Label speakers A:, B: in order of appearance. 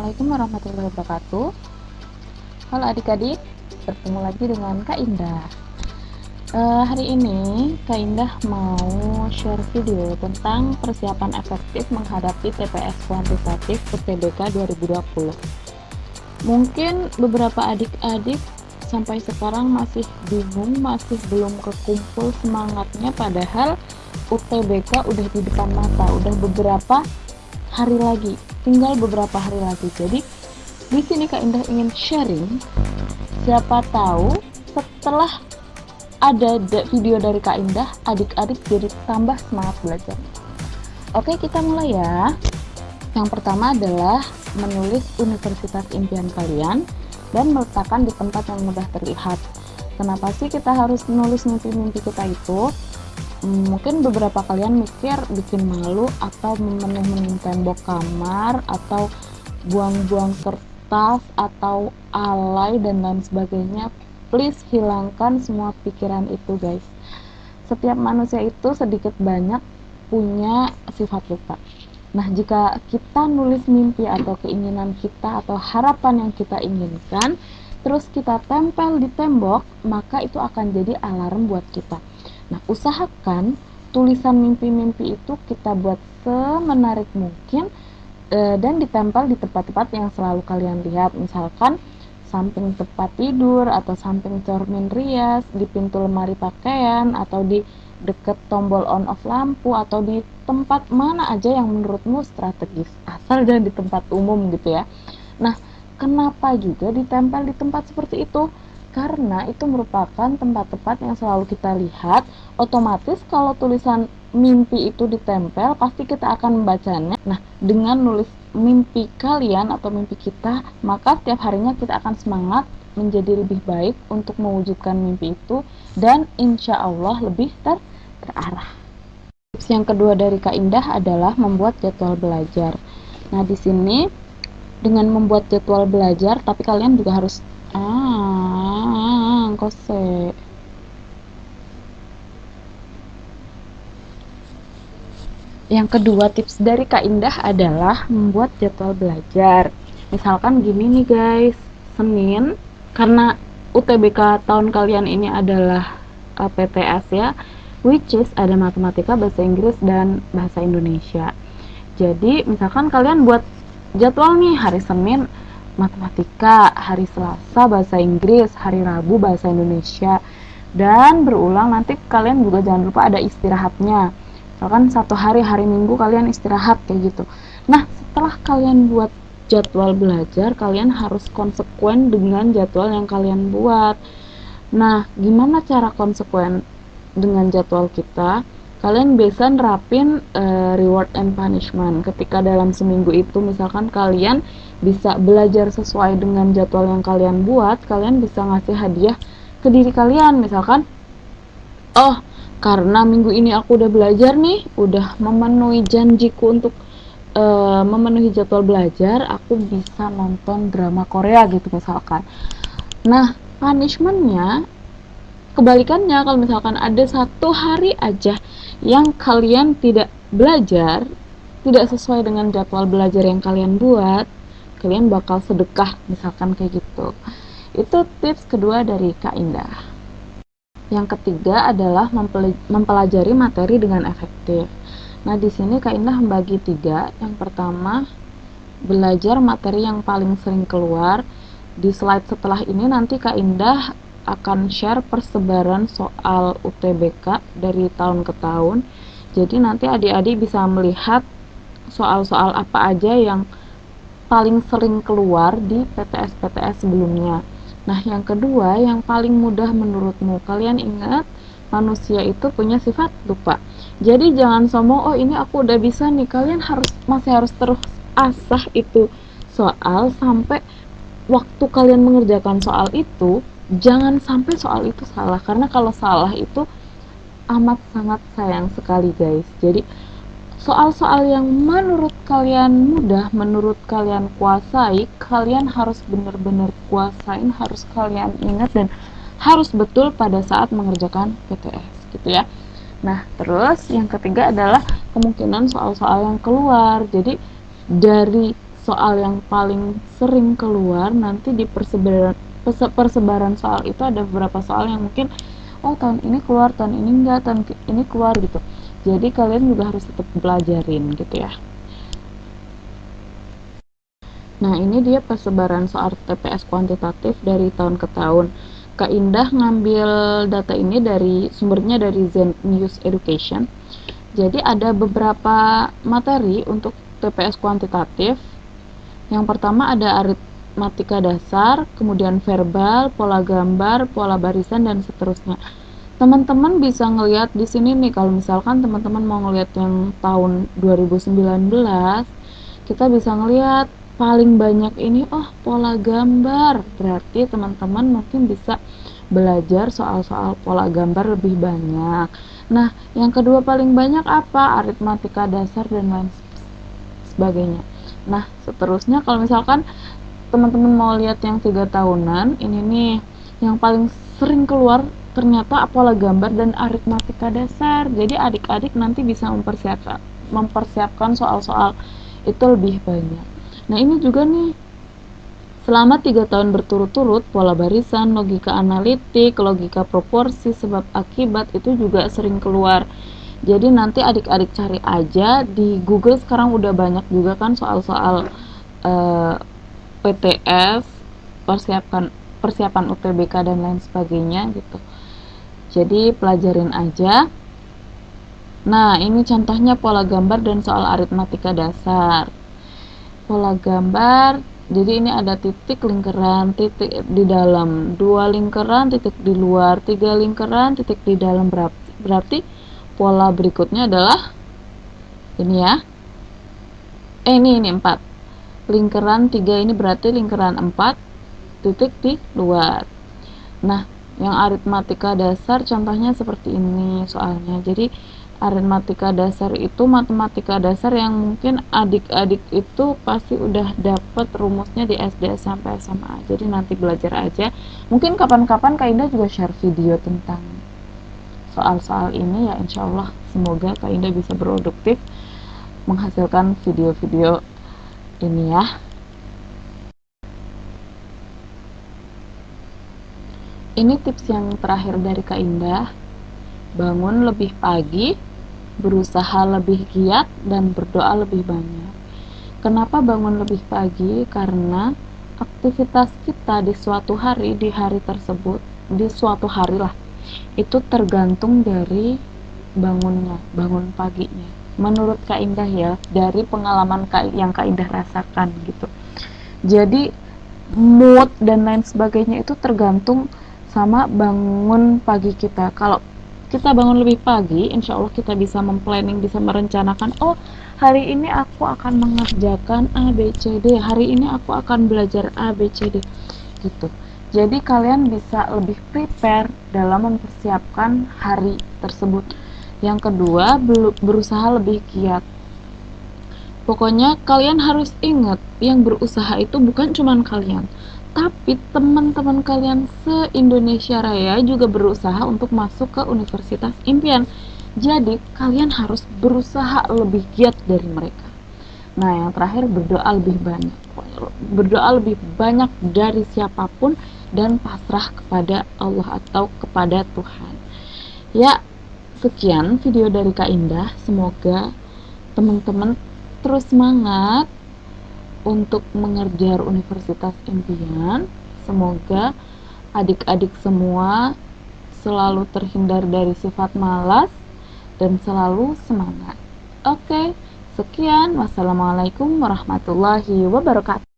A: Assalamualaikum warahmatullahi wabarakatuh. Halo adik-adik, bertemu lagi dengan Kak Indah. Hari ini Kak Indah mau share video tentang persiapan efektif menghadapi TPS kuantitatif UTBK 2020. Mungkin beberapa adik-adik sampai sekarang masih bingung, masih belum kekumpul semangatnya, padahal UTBK udah di depan mata, udah beberapa hari lagi, tinggal beberapa hari lagi. Jadi di sini Kak Indah ingin sharing, siapa tahu setelah ada video dari Kak Indah, adik-adik jadi tambah semangat belajar. Oke, kita mulai ya. Yang pertama adalah menulis universitas impian kalian dan meletakkan di tempat yang mudah terlihat. Kenapa sih kita harus nulis mimpi-mimpi kita itu? Mungkin beberapa kalian mikir bikin malu atau memenuhi tembok kamar atau buang-buang kertas atau alay dan lain sebagainya. Please hilangkan semua pikiran itu, guys. Setiap manusia itu sedikit banyak punya sifat lupa. Nah, jika kita nulis mimpi atau keinginan kita atau harapan yang kita inginkan, terus kita tempel di tembok, maka itu akan jadi alarm buat kita. Nah, usahakan tulisan mimpi-mimpi itu kita buat semenarik mungkin dan ditempel di tempat-tempat yang selalu kalian lihat. Misalkan samping tempat tidur, atau samping cermin rias, di pintu lemari pakaian, atau di deket tombol on off lampu, atau di tempat mana aja yang menurutmu strategis, asal jangan di tempat umum gitu ya. Nah, kenapa juga ditempel di tempat seperti itu? Karena itu merupakan tempat-tempat yang selalu kita lihat. Otomatis kalau tulisan mimpi itu ditempel, pasti kita akan membacanya. Nah, dengan nulis mimpi kalian atau mimpi kita, maka setiap harinya kita akan semangat menjadi lebih baik untuk mewujudkan mimpi itu, dan insya Allah lebih terarah. Tips yang kedua dari Kak Indah adalah membuat jadwal belajar. Nah, di sini dengan membuat jadwal belajar, tapi kalian juga harus kose. Yang kedua tips dari Kak Indah adalah membuat jadwal belajar. Misalkan gini nih guys, Senin, karena UTBK tahun kalian ini adalah PTS ya, which is ada matematika, bahasa Inggris, dan bahasa Indonesia. Jadi misalkan kalian buat jadwal nih, hari Senin matematika, hari Selasa bahasa Inggris, hari Rabu bahasa Indonesia, dan berulang. Nanti kalian juga jangan lupa ada istirahatnya, misalkan satu hari Minggu kalian istirahat kayak gitu. Nah, setelah kalian buat jadwal belajar, kalian harus konsekuen dengan jadwal yang kalian buat. Nah, gimana cara konsekuen dengan jadwal kita? Kalian bisa nerapin reward and punishment. Ketika dalam seminggu itu misalkan kalian bisa belajar sesuai dengan jadwal yang kalian buat, kalian bisa ngasih hadiah ke diri kalian. Misalkan, oh, karena minggu ini aku udah belajar nih, udah memenuhi janjiku untuk memenuhi jadwal belajar, aku bisa nonton drama Korea gitu misalkan. Nah, punishmentnya kebalikannya, kalau misalkan ada satu hari aja yang kalian tidak belajar, tidak sesuai dengan jadwal belajar yang kalian buat, kalian bakal sedekah misalkan kayak gitu. Itu tips kedua dari Kak Indah. Yang ketiga adalah mempelajari materi dengan efektif. Nah, di sini Kak Indah membagi 3. Yang pertama, belajar materi yang paling sering keluar. Di slide setelah ini nanti Kak Indah akan share persebaran soal UTBK dari tahun ke tahun. Jadi nanti adik-adik bisa melihat soal-soal apa aja yang paling sering keluar di PTS-PTS sebelumnya. Nah, yang kedua, yang paling mudah menurutmu. Kalian ingat, manusia itu punya sifat lupa. Jadi jangan sombong, oh ini aku udah bisa nih. Kalian masih harus terus asah itu soal sampai waktu kalian mengerjakan soal itu, jangan sampai soal itu salah. Karena kalau salah itu amat sangat sayang sekali, guys. Jadi soal-soal yang menurut kalian mudah, menurut kalian kuasai, kalian harus benar-benar kuasain, harus kalian ingat dan harus betul pada saat mengerjakan PTS gitu ya. Nah, terus yang ketiga adalah kemungkinan soal-soal yang keluar. Jadi dari soal yang paling sering keluar nanti di persebaran soal itu ada beberapa soal yang mungkin oh tahun ini keluar, tahun ini enggak, tahun ini keluar gitu. Jadi kalian juga harus tetap pelajarin gitu ya. Nah, ini dia persebaran soal TPS kuantitatif dari tahun ke tahun. Kak Indah ngambil data ini dari sumbernya dari Zen News Education. Jadi ada beberapa materi untuk TPS kuantitatif. Yang pertama ada aritmatika dasar, kemudian verbal, pola gambar, pola barisan, dan seterusnya. Teman-teman bisa ngelihat di sini nih, kalau misalkan teman-teman mau ngelihat yang tahun 2019, kita bisa ngelihat paling banyak ini pola gambar. Berarti teman-teman mungkin bisa belajar soal-soal pola gambar lebih banyak. Nah, yang kedua paling banyak apa? Aritmatika dasar dan lain sebagainya. Nah, seterusnya kalau misalkan teman-teman mau lihat yang 3 tahunan, ini nih yang paling sering keluar ternyata pola gambar dan aritmatika dasar. Jadi adik-adik nanti bisa mempersiapkan soal-soal itu lebih banyak. Nah, ini juga nih selama 3 tahun berturut-turut pola barisan, logika analitik, logika proporsi, sebab akibat itu juga sering keluar. Jadi nanti adik-adik cari aja di Google, sekarang udah banyak juga kan soal-soal PTS, persiapan UTBK dan lain sebagainya gitu. Jadi pelajarin aja. Nah, ini contohnya pola gambar dan soal aritmatika dasar. Pola gambar, jadi ini ada titik, lingkaran, titik di dalam, 2 lingkaran, titik di luar, 3 lingkaran, titik di dalam. Berarti pola berikutnya adalah ini ya. Ini 4. Lingkaran 3 ini berarti lingkaran 4, titik di luar. Nah, yang aritmatika dasar contohnya seperti ini soalnya. Jadi aritmatika dasar itu matematika dasar yang mungkin adik-adik itu pasti udah dapet rumusnya di SD sampai SMA. Jadi nanti belajar aja. Mungkin kapan-kapan Kak Indah juga share video tentang soal-soal ini ya, insya Allah semoga Kak Indah bisa produktif menghasilkan video-video ini ya. Ini tips yang terakhir dari Kak Indah. Bangun lebih pagi, berusaha lebih giat, dan berdoa lebih banyak. Kenapa bangun lebih pagi? Karena aktivitas kita di suatu hari, di hari tersebut, di suatu hari lah, itu tergantung dari bangunnya, bangun paginya. Menurut Kak Indah ya, dari pengalaman yang Kak Indah rasakan gitu. Jadi mood dan lain sebagainya itu tergantung sama bangun pagi kita. Kalau kita bangun lebih pagi, insya Allah kita bisa memplanning, bisa merencanakan, oh hari ini aku akan mengerjakan A, B, C, D, hari ini aku akan belajar A, B, C, D gitu. Jadi kalian bisa lebih prepare dalam mempersiapkan hari tersebut. Yang kedua, berusaha lebih giat. Pokoknya kalian harus ingat, yang berusaha itu bukan cuman kalian, tapi teman-teman kalian se-Indonesia Raya juga berusaha untuk masuk ke universitas impian. Jadi kalian harus berusaha lebih giat dari mereka. Nah, yang terakhir, berdoa lebih banyak. Berdoa lebih banyak dari siapapun dan pasrah kepada Allah atau kepada Tuhan. Ya, sekian video dari Kak Indah. Semoga teman-teman terus semangat untuk mengejar universitas impian. Semoga adik-adik semua selalu terhindar dari sifat malas dan selalu semangat. Oke, sekian. Wassalamualaikum warahmatullahi wabarakatuh.